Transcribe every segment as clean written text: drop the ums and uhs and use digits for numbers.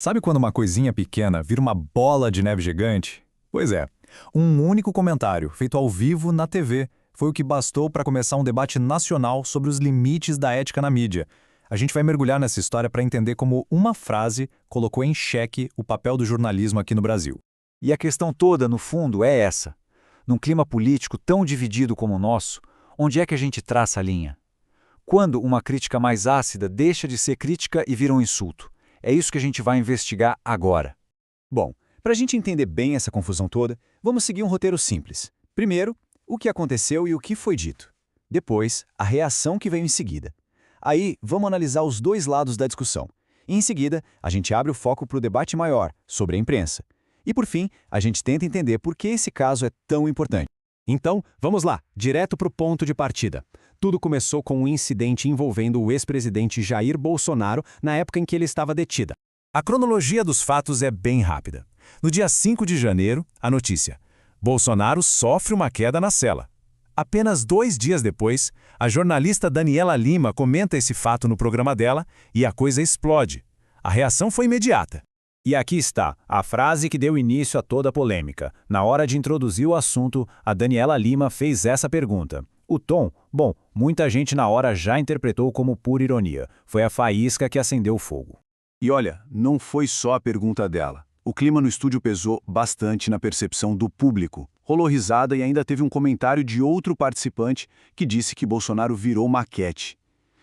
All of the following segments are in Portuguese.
Sabe quando uma coisinha pequena vira uma bola de neve gigante? Pois é, um único comentário, feito ao vivo na TV, foi o que bastou para começar um debate nacional sobre os limites da ética na mídia. A gente vai mergulhar nessa história para entender como uma frase colocou em xeque o papel do jornalismo aqui no Brasil. E a questão toda, no fundo, é essa. Num clima político tão dividido como o nosso, onde é que a gente traça a linha? Quando uma crítica mais ácida deixa de ser crítica e vira um insulto? É isso que a gente vai investigar agora. Bom, para a gente entender bem essa confusão toda, vamos seguir um roteiro simples. Primeiro, o que aconteceu e o que foi dito. Depois, a reação que veio em seguida. Aí, vamos analisar os dois lados da discussão. E, em seguida, a gente abre o foco para o debate maior, sobre a imprensa. E, por fim, a gente tenta entender por que esse caso é tão importante. Então, vamos lá, direto para o ponto de partida. Tudo começou com um incidente envolvendo o ex-presidente Jair Bolsonaro na época em que ele estava detido. A cronologia dos fatos é bem rápida. No dia 5 de janeiro, a notícia: Bolsonaro sofre uma queda na cela. Apenas 2 dias depois, a jornalista Daniela Lima comenta esse fato no programa dela e a coisa explode. A reação foi imediata. E aqui está, a frase que deu início a toda a polêmica. Na hora de introduzir o assunto, a Daniela Lima fez essa pergunta. O tom, bom, muita gente na hora já interpretou como pura ironia. Foi a faísca que acendeu o fogo. E olha, não foi só a pergunta dela. O clima no estúdio pesou bastante na percepção do público. Rolou risada e ainda teve um comentário de outro participante que disse que Bolsonaro virou maquete.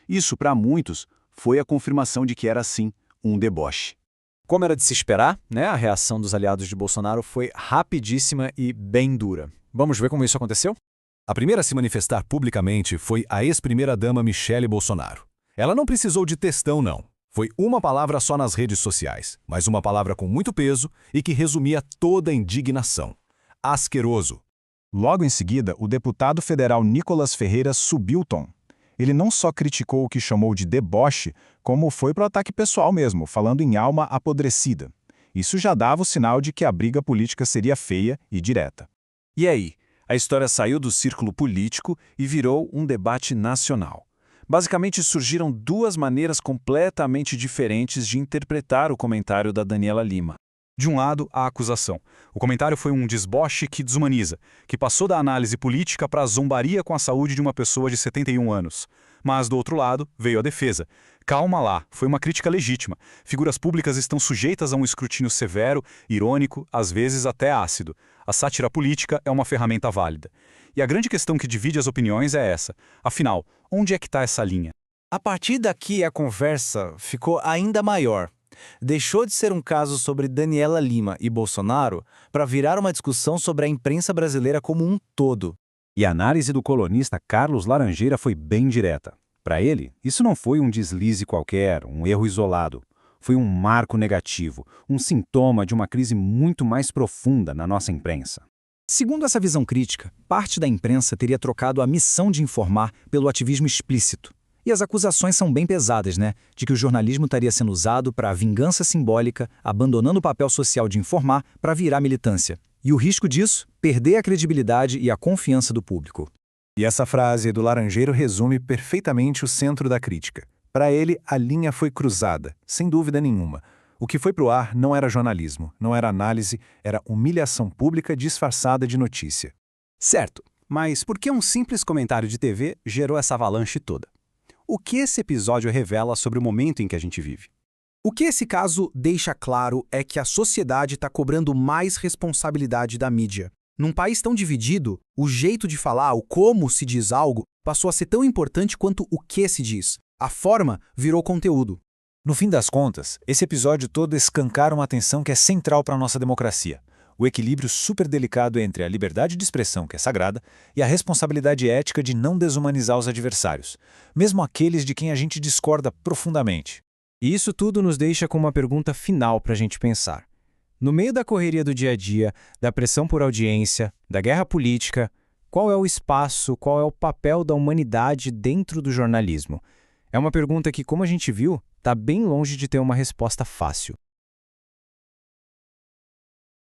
Isso, para muitos, foi a confirmação de que era, sim, um deboche. Como era de se esperar, né, a reação dos aliados de Bolsonaro foi rapidíssima e bem dura. Vamos ver como isso aconteceu? A primeira a se manifestar publicamente foi a ex-primeira-dama Michele Bolsonaro. Ela não precisou de textão, não. Foi uma palavra só nas redes sociais, mas uma palavra com muito peso e que resumia toda a indignação. Asqueroso. Logo em seguida, o deputado federal Nicolas Ferreira subiu o tom. Ele não só criticou o que chamou de deboche, como foi para o ataque pessoal mesmo, falando em alma apodrecida. Isso já dava o sinal de que a briga política seria feia e direta. E aí? A história saiu do círculo político e virou um debate nacional. Basicamente, surgiram duas maneiras completamente diferentes de interpretar o comentário da Daniela Lima. De um lado, a acusação. O comentário foi um desboche que desumaniza, que passou da análise política para a zombaria com a saúde de uma pessoa de 71 anos. Mas, do outro lado, veio a defesa. Calma lá, foi uma crítica legítima. Figuras públicas estão sujeitas a um escrutínio severo, irônico, às vezes até ácido. A sátira política é uma ferramenta válida. E a grande questão que divide as opiniões é essa. Afinal, onde é que está essa linha? A partir daqui, a conversa ficou ainda maior. Deixou de ser um caso sobre Daniela Lima e Bolsonaro para virar uma discussão sobre a imprensa brasileira como um todo. E a análise do colunista Carlos Laranjeira foi bem direta. Para ele, isso não foi um deslize qualquer, um erro isolado. Foi um marco negativo, um sintoma de uma crise muito mais profunda na nossa imprensa. Segundo essa visão crítica, parte da imprensa teria trocado a missão de informar pelo ativismo explícito. E as acusações são bem pesadas, né? De que o jornalismo estaria sendo usado para vingança simbólica, abandonando o papel social de informar para virar militância. E o risco disso? Perder a credibilidade e a confiança do público. E essa frase do Laranjeiro resume perfeitamente o centro da crítica. Para ele, a linha foi cruzada, sem dúvida nenhuma. O que foi para o ar não era jornalismo, não era análise, era humilhação pública disfarçada de notícia. Certo, mas por que um simples comentário de TV gerou essa avalanche toda? O que esse episódio revela sobre o momento em que a gente vive? O que esse caso deixa claro é que a sociedade está cobrando mais responsabilidade da mídia. Num país tão dividido, o jeito de falar, o como se diz algo, passou a ser tão importante quanto o que se diz. A forma virou conteúdo. No fim das contas, esse episódio todo escancara uma tensão que é central para a nossa democracia. O equilíbrio super delicado entre a liberdade de expressão, que é sagrada, e a responsabilidade ética de não desumanizar os adversários, mesmo aqueles de quem a gente discorda profundamente. E isso tudo nos deixa com uma pergunta final para a gente pensar. No meio da correria do dia a dia, da pressão por audiência, da guerra política, qual é o espaço, qual é o papel da humanidade dentro do jornalismo? É uma pergunta que, como a gente viu, está bem longe de ter uma resposta fácil.